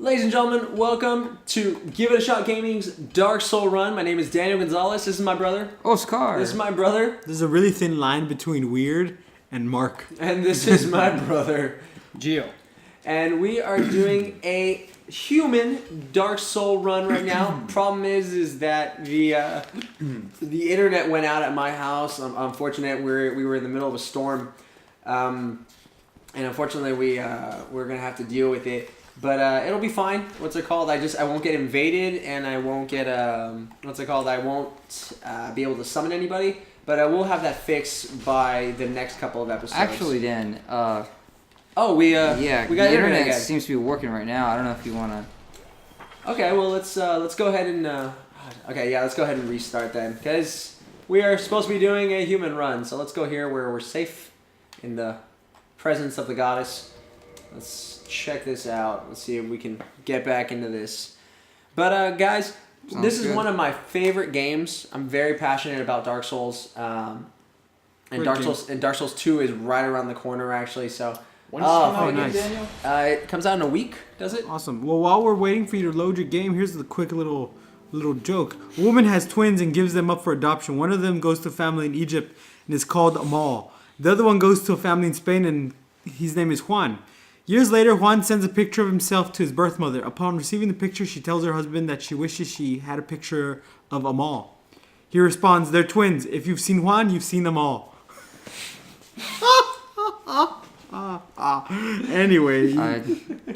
Ladies and gentlemen, welcome to Give It a Shot Gaming's Dark Soul Run. My name is Daniel Gonzalez. This is my brother. Oscar. This is my brother. There's a really thin line between weird and Mark. And this is my brother, Gio. And we are doing a human Dark Soul run right now. Problem is that the internet went out at my house. Unfortunately, we were in the middle of a storm. And unfortunately, we're going to have to deal with it. But it'll be fine. What's it called? I won't get invaded, and I won't get what's it called? I won't be able to summon anybody. But I will have that fixed by the next couple of episodes. Actually, Dan. we got the internet again. seems to be working right now. I don't know if you want to. Okay, well let's go ahead and let's go ahead and restart then, because we are supposed to be doing a human run. So let's go here where we're safe in the presence of the goddess. Let's check this out. Let's see if we can get back into this. But guys, this is one of my favorite games. I'm very passionate about Dark Souls. And Dark Souls 2 is right around the corner actually. So When does it come out, nice. Daniel? It comes out in a week, does it? Awesome. Well, while we're waiting for you to load your game, here's the quick little joke. A woman has twins and gives them up for adoption. One of them goes to a family in Egypt and is called Amal. The other one goes to a family in Spain and his name is Juan. Years later, Juan sends a picture of himself to his birth mother. Upon receiving the picture, she tells her husband that she wishes she had a picture of Amal. He responds, "They're twins. If you've seen Juan, you've seen them all." Anyway.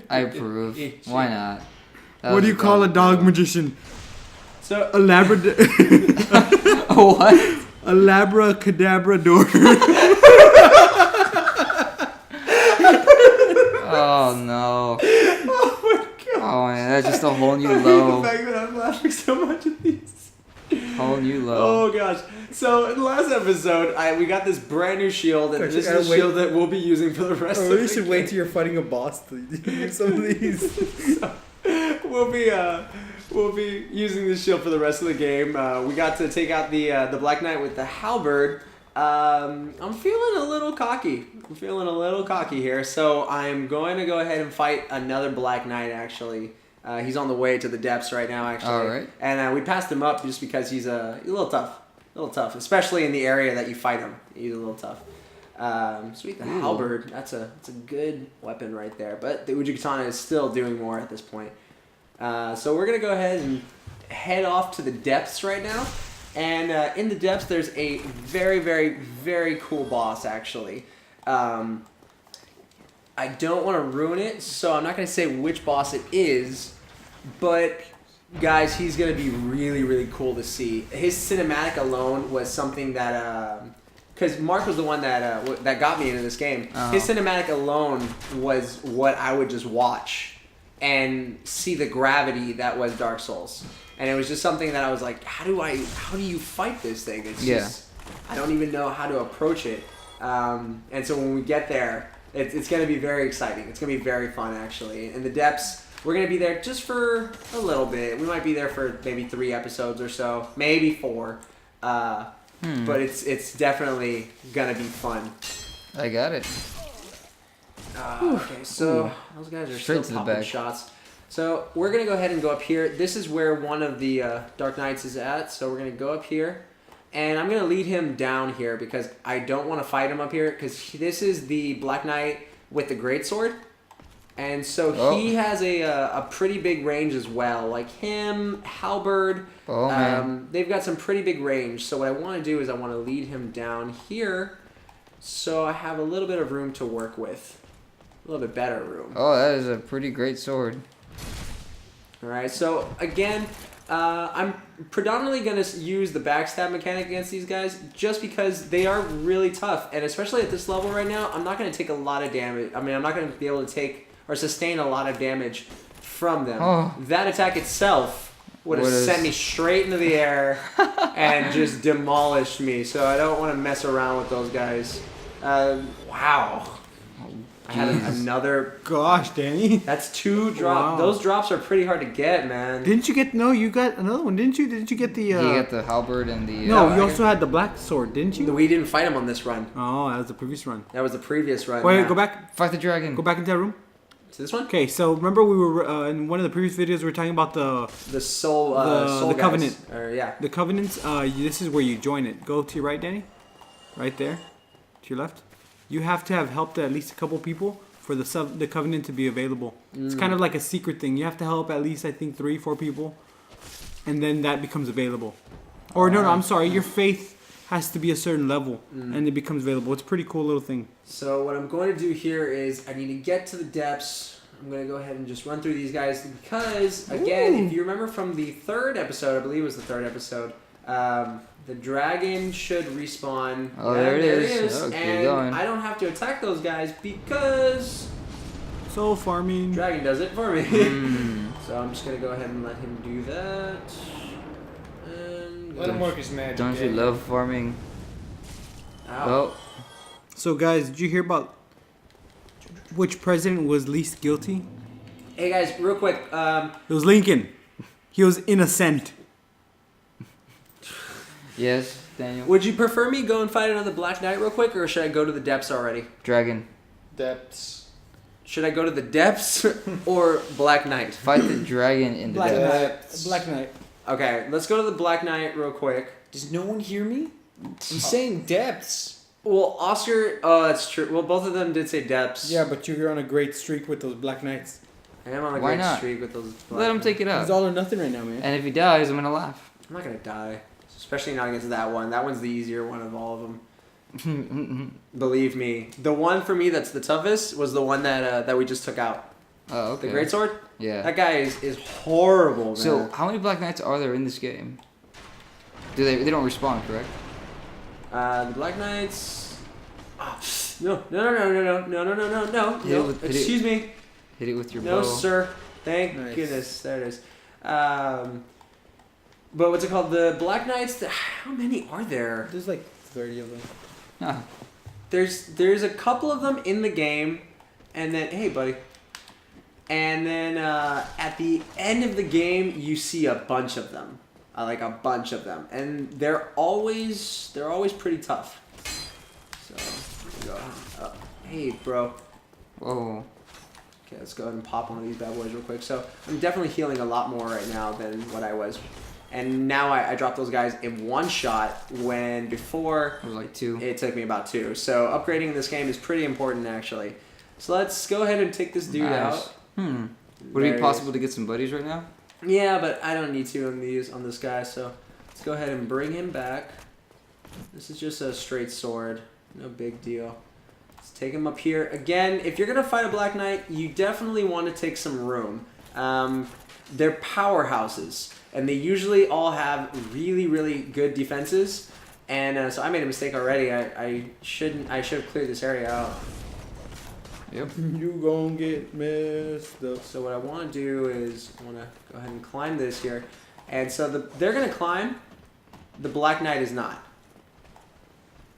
I approve. Why not? What do you call a dog magician? So A Labrador. What? A Labracadabrador. Oh no. oh my god. Oh man, that's just a whole new I hate low. the fact that I'm laughing so much at these. Whole new low. Oh gosh. So in the last episode, we got this brand new shield, and Gosh, this you is a gotta shield that we'll be using for the rest of the you should wait till you're fighting a boss to use some of these. So, we'll be using this shield for the rest of the game. We got to take out the Black Knight with the halberd. I'm feeling a little cocky. Here, so I'm going to go ahead and fight another Black Knight. Actually, he's on the way to the depths right now. Actually, all right. And we passed him up just because he's a little tough, especially in the area that you fight him. He's a little tough. Sweet, the halberd. That's a good weapon right there. But the Uji-Katana is still doing more at this point. So we're gonna go ahead and head off to the depths right now. And in the depths, there's a very, very, very cool boss, actually. I don't want to ruin it, so I'm not going to say which boss it is. But, guys, he's going to be really, really cool to see. His cinematic alone was something that... Because Mark was the one that got me into this game. Uh-huh. His cinematic alone was what I would just watch and see the gravity that was Dark Souls. And it was just something that I was like, how do you fight this thing? It's just, I don't even know how to approach it. And so when we get there, it's going to be very exciting. It's going to be very fun, actually. In the depths, we're going to be there just for a little bit. We might be there for maybe 3 episodes or so, maybe 4. But it's definitely going to be fun. I got it. Okay, so those guys are Straight to still the popping back. shots. So we're going to go ahead and go up here. This is where one of the Dark Knights is at. So we're going to go up here. And I'm going to lead him down here because I don't want to fight him up here. Because this is the Black Knight with the Greatsword. And so he has a pretty big range as well. Like him, Halberd. Oh, man. They've got some pretty big range. So what I want to do is I want to lead him down here. So I have a little bit of room to work with. A little bit better room. Oh, that is a pretty great sword. Alright, so again, I'm predominantly going to use the backstab mechanic against these guys just because they are really tough. And especially at this level right now, I'm not going to take a lot of damage. I mean, I'm not going to be able to take or sustain a lot of damage from them. Oh. That attack itself would have sent me straight into the air and just demolished me. So I don't want to mess around with those guys. Wow. I had another... Gosh, Danny. That's 2 drops. Wow. Those drops are pretty hard to get, man. Didn't you get... No, you got another one, didn't you? Didn't you get the... You got the halberd and the... No, you also had the black sword, didn't you? We didn't fight him on this run. Oh, that was the previous run. That was the previous run. Wait, yeah. go back. Fight the dragon. Go back into that room. See this one? Okay, so remember we were in one of the previous videos we were talking about The soul, the guys. covenant. Or yeah. the covenants. This is where you join it. Go to your right, Danny. Right there. To your left. You have to have helped at least a couple people for the covenant to be available. It's kind of like a secret thing. You have to help at least I think 3-4 people, and then that becomes available. Or no, I'm sorry. Your faith has to be a certain level, and it becomes available. It's a pretty cool little thing. So what I'm going to do here is I need to get to the depths. I'm going to go ahead and just run through these guys because, again, if you remember from the third episode, I believe it was the third episode, the dragon should respawn. Oh, Yeah, there it is. and Okay, going. I don't have to attack those guys because So farming. dragon does it for me. Mm. So I'm just going to go ahead and let him do that. And Let him work his magic. Don't you love farming? Ow. Well, So guys, did you hear about which president was least guilty? Hey guys, real quick. It was Lincoln. He was innocent. yes, Daniel. Would you prefer me go and fight another Black Knight real quick, or should I go to the depths already? Dragon. Depths. Should I go to the depths or Black Knight? Fight the dragon in the Black depths. Knight. Black Knight. Okay, let's go to the Black Knight real quick. Does no one hear me? I'm saying depths. Well, Oscar, oh, that's true. Well, both of them did say depths. Yeah, but you're on a great streak with those Black Knights. I am on a Why great not? streak with those Black Let him Knights. take it It's out. all or nothing right now, man. And if he dies, I'm gonna laugh. I'm not gonna die. Especially not against that one. That one's the easier one of all of them. Believe me. The one for me that's the toughest was the one that we just took out. Oh, okay. The Greatsword? Yeah. That guy is horrible, man. So, how many Black Knights are there in this game? Do they don't respawn, correct? The Black Knights. Oh, no. Hit it with- hit it- Excuse me. Hit it with your No, bow. sir. Thank Nice. goodness. There it is. But what's it called? The Black Knights. How many are there? There's like 30 of them. Ah, There's a couple of them in the game, and then hey, buddy. And then at the end of the game, you see a bunch of them, like a bunch of them, and they're always pretty tough. So here we go. Hey, bro. whoa. Okay, let's go ahead and pop one of these bad boys real quick. So I'm definitely healing a lot more right now than what I was. And now I dropped those guys in one shot when before It was like 2. it took me about 2. So upgrading in this game is pretty important actually. So let's go ahead and take this dude Nice. out. Would There it he be possible to get some buddies right now? Yeah, but I don't need to on this guy. So let's go ahead and bring him back. This is just a straight sword. No big deal. Let's take him up here. Again, if you're going to fight a Black Knight, you definitely want to take some room. They're powerhouses, and they usually all have really, really good defenses. And so I made a mistake already. I should have cleared this area out. Yep. You gon' get messed up. So what I want to do is I want to go ahead and climb this here. And so they're going to climb. The Black Knight is not.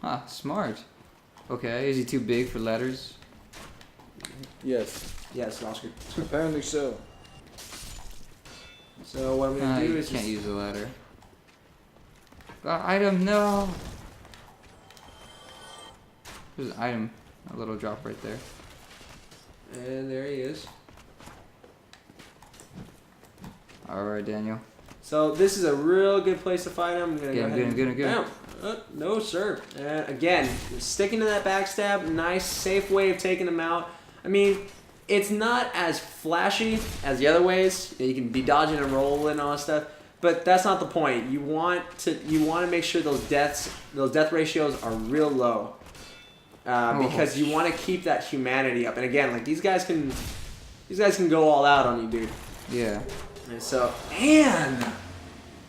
Ah, smart. Okay, is he too big for ladders? Yes. Yes, Oscar. Apparently so. So what I'm going to do You is can't just, use the ladder. Item, no! There's an item. A little drop right there. and there he is. Alright, Daniel. So this is a real good place to fight him. I'm going to Get go him, ahead get him, get him, and... No, sir. And again, sticking to that backstab. Nice, safe way of taking him out. I mean, it's not as flashy as the other ways. You can be dodging and rolling and all that stuff. But that's not the point. You want to make sure those death ratios are real low. Because you want to keep that humanity up. And again, like these guys can go all out on you, dude. Yeah. And so, man,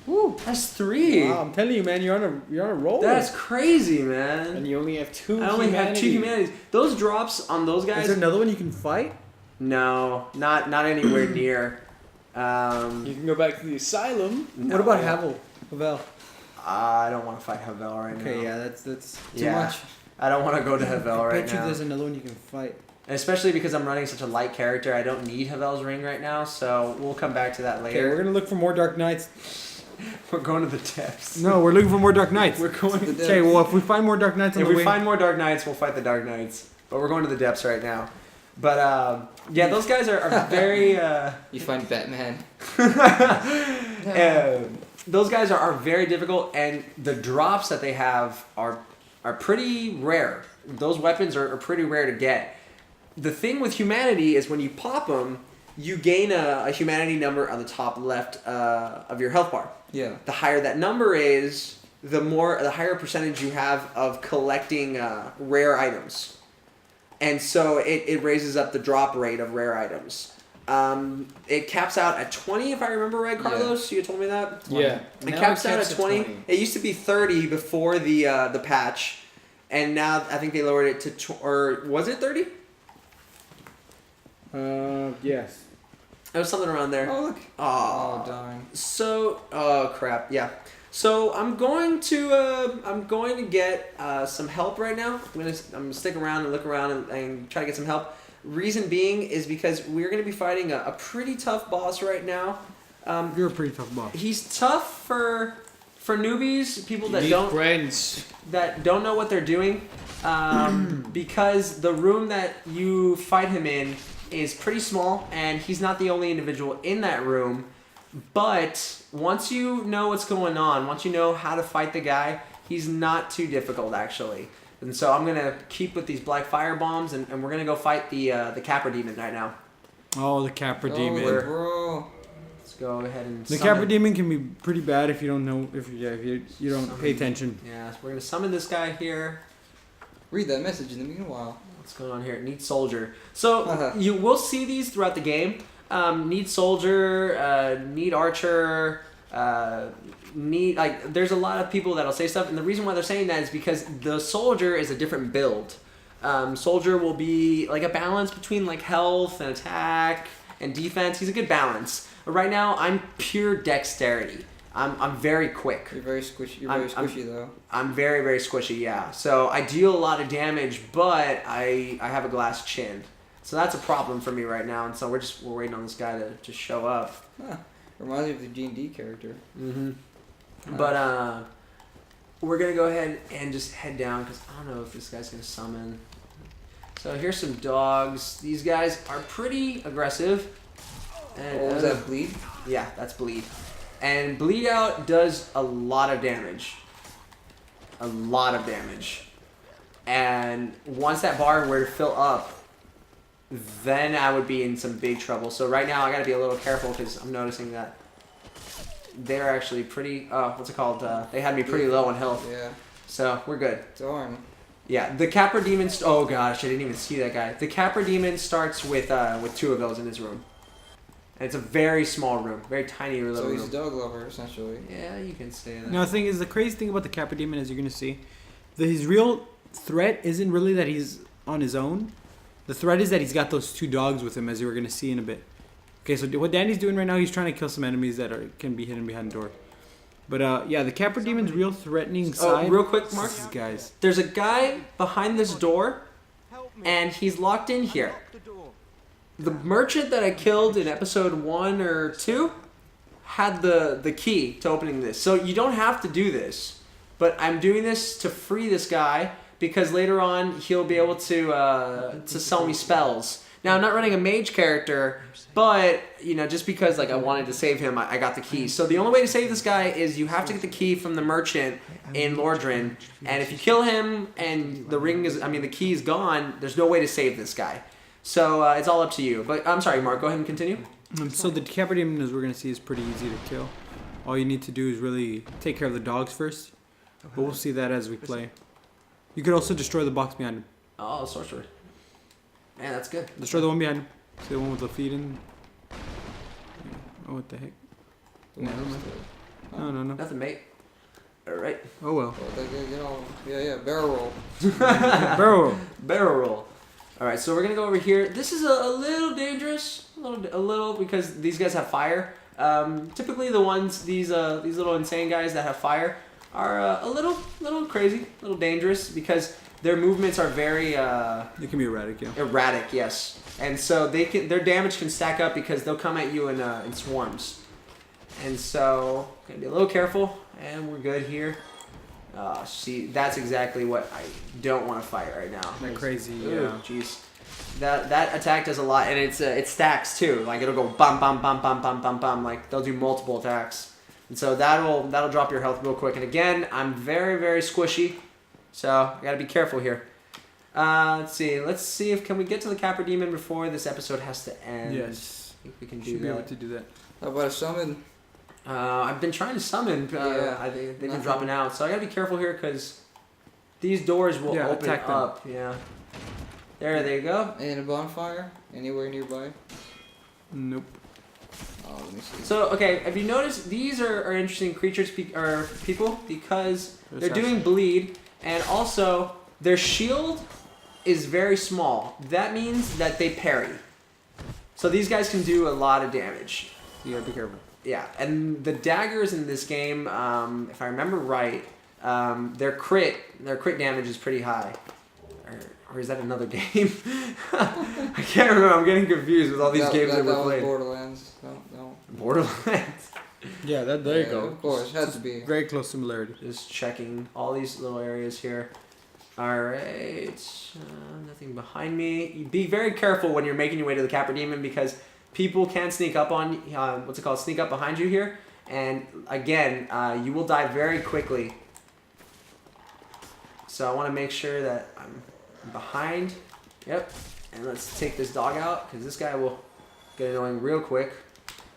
woo, that's 3. Wow, I'm telling you, man, you're on a roll. That's crazy, man. And you only have 2 I only have 2 humanities. Those drops on those Is guys. there another one you can fight? No, not anywhere near. You can go back to the asylum. No. What about Havel? I don't want to fight Havel right now. Okay, yeah, that's too Yeah. much. I don't want to go to Havel I right bet you now. there's another one you can fight. Especially because I'm running such a light character, I don't need Havel's ring right now. So we'll come back to that Okay, later. we're gonna look for more Dark Knights. We're going to the depths. No, we're looking for more Dark Knights. We're going to the Okay, well, if we find more Dark Knights on If the we way, find more Dark Knights, we'll fight the Dark Knights. But we're going to the depths right now. But yeah, those guys are very. You find Batman. Those guys are very difficult, and the drops that they have are pretty rare. Those weapons are pretty rare to get. The thing with humanity is when you pop them, you gain a humanity number on the top left of your health bar. Yeah. The higher that number is, the higher percentage you have of collecting rare items. And so it raises up the drop rate of rare items. It caps out at 20, if I remember right, Carlos. You told me that. Yeah. It caps out at 20. It used to be 30 before the patch, and now I think they lowered it to or was it 30? Yes. It was something around there. Oh look. Oh Darn. So crap. Yeah. So I'm going to get some help right now. I'm gonna stick around and look around and try to get some help. Reason being is because we're going to be fighting a pretty tough boss right now. You're a pretty tough boss. He's tough for newbies, people that friends. don't know what they're doing, because the room that you fight him in is pretty small, and he's not the only individual in that room. But once you know what's going on, once you know how to fight the guy, he's not too difficult actually. And so I'm gonna keep with these black fire bombs, and we're gonna go fight the Capra Demon right now. Oh, the Capra Demon. Bro. Let's go ahead and The summon. Capra Demon can be pretty bad if you don't know if you don't pay attention. Yeah, so we're gonna summon this guy here. Read that message in the meanwhile. What's going on here? Need soldier. So you will see these throughout the game. Need soldier, need archer, need there's a lot of people that'll say stuff, and the reason why they're saying that is because the soldier is a different build. Soldier will be like a balance between like health and attack and defense. He's a good balance. But right now I'm pure dexterity. I'm very quick. You're very squishy. You're very squishy though. I'm very, very squishy, yeah. So I deal a lot of damage, but I have a glass chin. So that's a problem for me right now, and so we're waiting on this guy to show up. Huh. Reminds me of the D&D character. Mm-hmm. But we're gonna go ahead and just head down because I don't know if this guy's gonna summon. So here's some dogs. These guys are pretty aggressive. And, Oh, was that bleed? Yeah, that's bleed. And bleed out does a lot of damage. A lot of damage. And once that bar were to fill up, then I would be in some big trouble. So right now I gotta be a little careful because I'm noticing that they're actually pretty, what's it called? They had me pretty low on health. Yeah. So we're good. Darn. Yeah, the Capra Demon, oh gosh, I didn't even see that guy. The Capra Demon starts with two of those in his room. And it's a very small room, very tiny little So room. he's a dog lover, essentially. Yeah, you can say that. Now the thing is, the crazy thing about the Capra Demon, as you're gonna see, his real threat isn't really that he's on his own. The threat is that he's got those two dogs with him, as you were gonna see in a bit. Okay, so what Danny's doing right now, he's trying to kill some enemies that can be hidden behind the door. But yeah, the Capra Demon's real threatening side. Oh, real quick, Mark. These guys. There's a guy behind this door, and he's locked in here. The merchant that I killed in episode 1 or 2 had the key to opening this. So you don't have to do this, but I'm doing this to free this guy because later on he'll be able to sell me spells. Now I'm not running a mage character, but just because I wanted to save him, I got the key. So the only way to save this guy is you have to get the key from the merchant in Lordran, and if you kill him and the key is gone, there's no way to save this guy. So it's all up to you. But I'm sorry, Mark. Go ahead and continue. So the Capra Demon, as we're gonna see, is pretty easy to kill. All you need to do is really take care of the dogs first. But we'll see that as we play. You could also destroy the box behind him. Oh, sorcerer. Man, that's good. Destroy the one behind him. See the one with the feet in? Oh, what the heck? Never mind. No. Nothing, mate. All right. Oh well. Yeah, barrel roll. Barrel. Barrel roll. All right, so we're gonna go over here. This is a little dangerous, a little because these guys have fire. Typically, these little insane guys that have fire are a little crazy, a little dangerous because their movements are very They can be erratic, yeah. erratic. Yes, and so their damage can stack up because they'll come at you in swarms. And so gonna be a little careful, and we're good here. See, that's exactly what I don't want to fight right now. They're crazy, Ooh, yeah. Jeez. That attack does a lot, and it stacks too. Like it'll go bum bum bum bum bum bum bum. Like they'll do multiple attacks, and so that'll drop your health real quick. And again, I'm very very squishy, so I gotta be careful here. Let's see if can we get to the Capra Demon before this episode has to end. Yes. I think we can do Should be able that. to do that. How about a summon? I've been trying to summon. They've been dropping out, so I gotta be careful here because these doors will open attack them. up. Yeah. There you go. And a bonfire? Anywhere nearby? Nope. Oh, let me see. So, okay, have you noticed these are interesting creatures, or people, because they're doing bleed, and also their shield is very small. That means that they parry. So these guys can do a lot of damage. So you gotta be careful. Yeah, and the daggers in this game, if I remember right, their crit damage is pretty high. Or is that another game? I can't remember. I'm getting confused with all these games that we're playing. Borderlands. No. Borderlands. Yeah, there you go. Of course, has to be. Very close similarity. Just checking all these little areas here. All right, nothing behind me. Be very careful when you're making your way to the Capra Demon because people can sneak up on sneak up behind you here, and again, you will die very quickly. So I want to make sure that I'm behind. Yep. And let's take this dog out because this guy will get annoying real quick.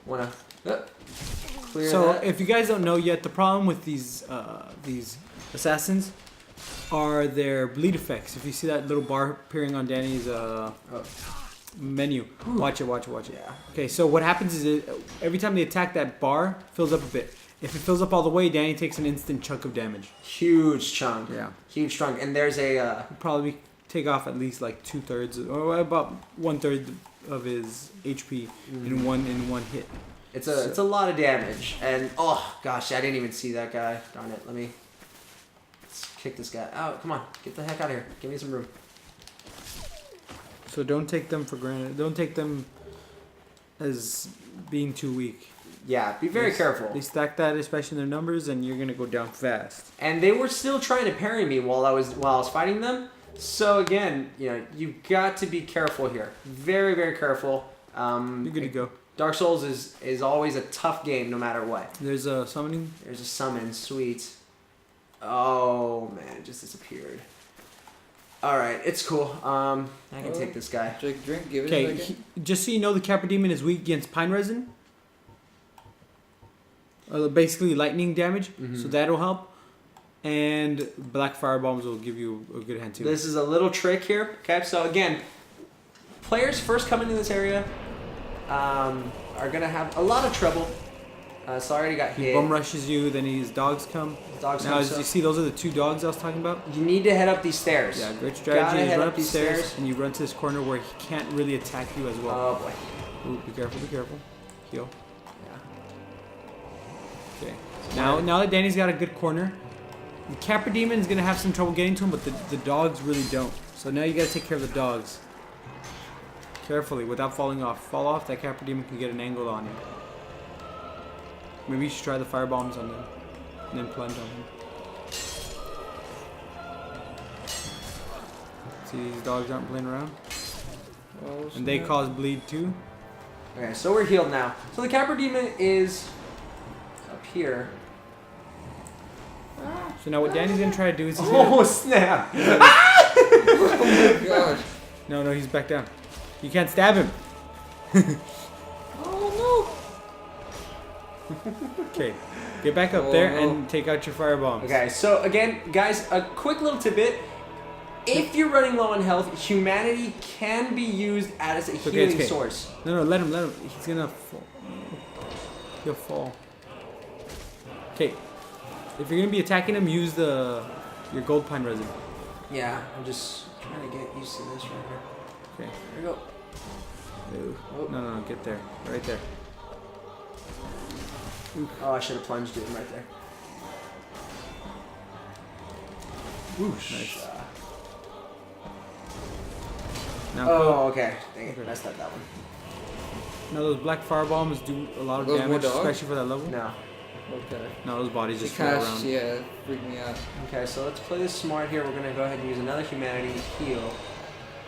Want to clear So that. if you guys don't know yet, the problem with these assassins are their bleed effects. If you see that little bar appearing on Danny's menu, watch it. Yeah. Okay, so what happens is every time they attack, that bar fills up a bit. If it fills up all the way, Danny takes an instant chunk of damage. Huge chunk. Yeah. Huge chunk. And there's a... Probably take off at least like 2/3 or about 1/3 of his HP in one hit. It's a lot of damage. And oh gosh, I didn't even see that guy. Darn it. Let's kick this guy out. Come on, get the heck out of here. Give me some room. So don't take them for granted. Don't take them as being too weak. Yeah, be very careful. They stack that, especially in their numbers, and you're gonna go down fast. And they were still trying to parry me while I was fighting them. So again, you got to be careful here. Very, very careful. You're good to go. Dark Souls is always a tough game no matter what. There's a summoning. There's a summon. Sweet. Oh man, it just disappeared. Alright, it's cool. I can take this guy. Drink, give it a Okay, second. just so you know, the Capra Demon is weak against pine resin. Basically lightning damage, so that'll help. And black fire bombs will give you a good hand too. This is a little trick here. Okay, so again, players first coming into this area are gonna have a lot of trouble. So I already got He hit. bum rushes you, then his dogs come. Dogs Now, come, as you see, those are the two dogs I was talking about. you need to head up these stairs. Yeah, great Gotta strategy is head run up up these the stairs, stairs. and you run to this corner where he can't really attack you as well. Oh boy. Ooh, be careful, Heal. Yeah. Okay. Now that Danny's got a good corner, the Capra Demon is gonna have some trouble getting to him, but the dogs really don't. So now you gotta take care of the dogs. Carefully, without falling off. Fall off, that Capra Demon can get an angle on you. Maybe you should try the fire bombs on them, and then plunge on him. See, these dogs aren't playing around, Oh, and they snap. cause bleed too. Okay, so we're healed now. So the Capra Demon is up here. So now what Danny's gonna try to do is he's gonna, Oh snap! Oh my gosh. no, he's back down. You can't stab him. Oh Okay, get back up Oh, there no. and take out your fire bombs. Okay, so again, guys, a quick little tidbit. If you're running low on health, humanity can be used as a healing source. No, let him. He's gonna fall. He'll fall. Okay, if you're gonna be attacking him, use your gold pine resin. Yeah, I'm just trying to get used to this right here. Okay. There we go. Ooh. Oh. No, get there, right there. Oh, I should have plunged it right there. Whoosh. Nice. Now, Oh, okay. Dang it, Okay. messed up that one. now those black fire bombs do a lot of Those damage, more dogs? especially for that level. No. Okay. No, those bodies It just float kind around. of, yeah, freaked me out. Okay, so let's play this smart here. We're gonna go ahead and use another humanity heal.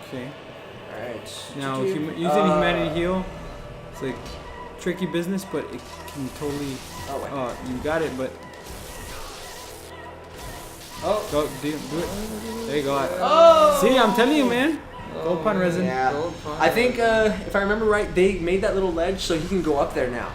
Okay. Alright. Now, using humanity heal, it's like tricky business, but it can totally. Oh, wait. Oh, you got it, but Oh. go do it. There you go. Oh! See, I'm telling you, man. Gold pond resin. Yeah. Gold pond I think, if I remember right, they made that little ledge so he can go up there now.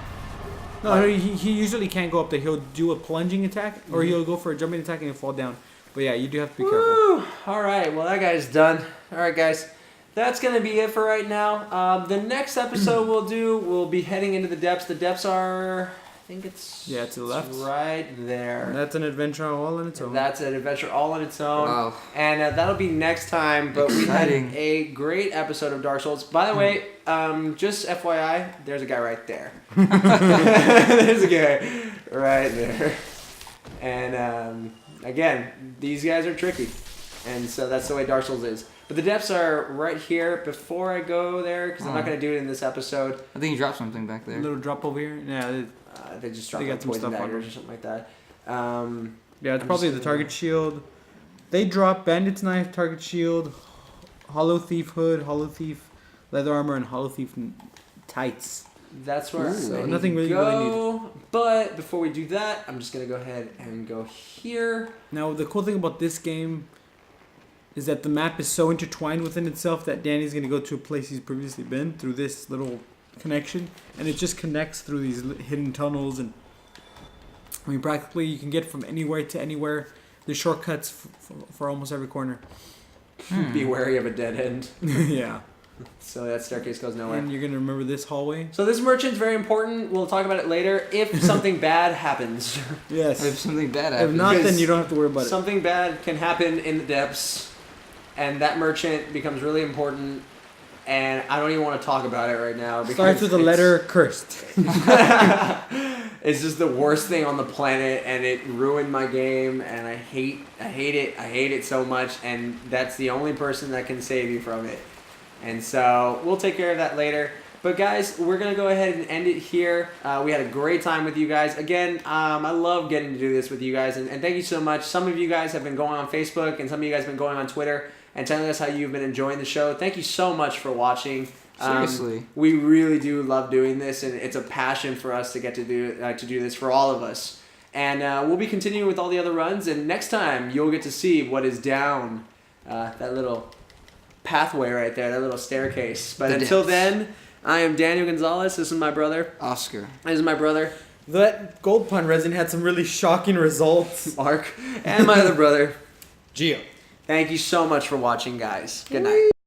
No, he usually can't go up there. He'll do a plunging attack, or he'll go for a jumping attack and he'll fall down. But yeah, you do have to be careful. Woo! All right, well, that guy's done. All right, guys. That's going to be it for right now. The next episode we'll be heading into the depths. The depths are, I think it's... Yeah, to the left. Right there. That's an adventure all on its own. That's an adventure all on its own. Wow. And that'll be next time. But we had Exciting. a great episode of Dark Souls. By the way, just FYI, there's a guy right there. There's a guy right there. And again, these guys are tricky. And so that's the way Dark Souls is. But the depths are right here before I go there, because I'm not going to do it in this episode. I think you dropped something back A there. little drop over here. Yeah, They just dropped They got like some poison stuff on daggers them. or something like that. yeah. It's I'm probably just the target shield. They drop bandit's knife, target shield, hollow thief hood, hollow thief leather armor, and hollow thief tights. That's where Ooh. I need Nothing to really go. But before we do that, I'm just going to go ahead and go here. Now, the cool thing about this game is that the map is so intertwined within itself that Danny's going to go to a place he's previously been through this little connection, and it just connects through these hidden tunnels. And I mean, practically you can get from anywhere to anywhere. There's shortcuts for almost every corner. Be wary of a dead end. Yeah. So that staircase goes nowhere. And you're going to remember this hallway. So this merchant's very important. We'll talk about it later if something bad happens. Yes. If something bad If happens. not, then Because you don't have to worry about it. Something bad can happen in the depths, and that merchant becomes really important. And I don't even want to talk about it right now. Because Starts with the letter cursed. It's just the worst thing on the planet, and it ruined my game, and I hate it so much, and that's the only person that can save you from it. And so we'll take care of that later. But guys, we're gonna go ahead and end it here. We had a great time with you guys. Again, I love getting to do this with you guys, and thank you so much. Some of you guys have been going on Facebook, and some of you guys have been going on Twitter and telling us how you've been enjoying the show. Thank you so much for watching. Seriously. We really do love doing this, and it's a passion for us to get to do this for all of us. And we'll be continuing with all the other runs, and next time you'll get to see what is down that little pathway right there, that little staircase. But The until depths. then, I am Daniel Gonzalez. This is my brother. Oscar. This is my brother, That gold pond resin had some really shocking results. Mark, and my other brother. Gio. Thank you so much for watching, guys. Good night.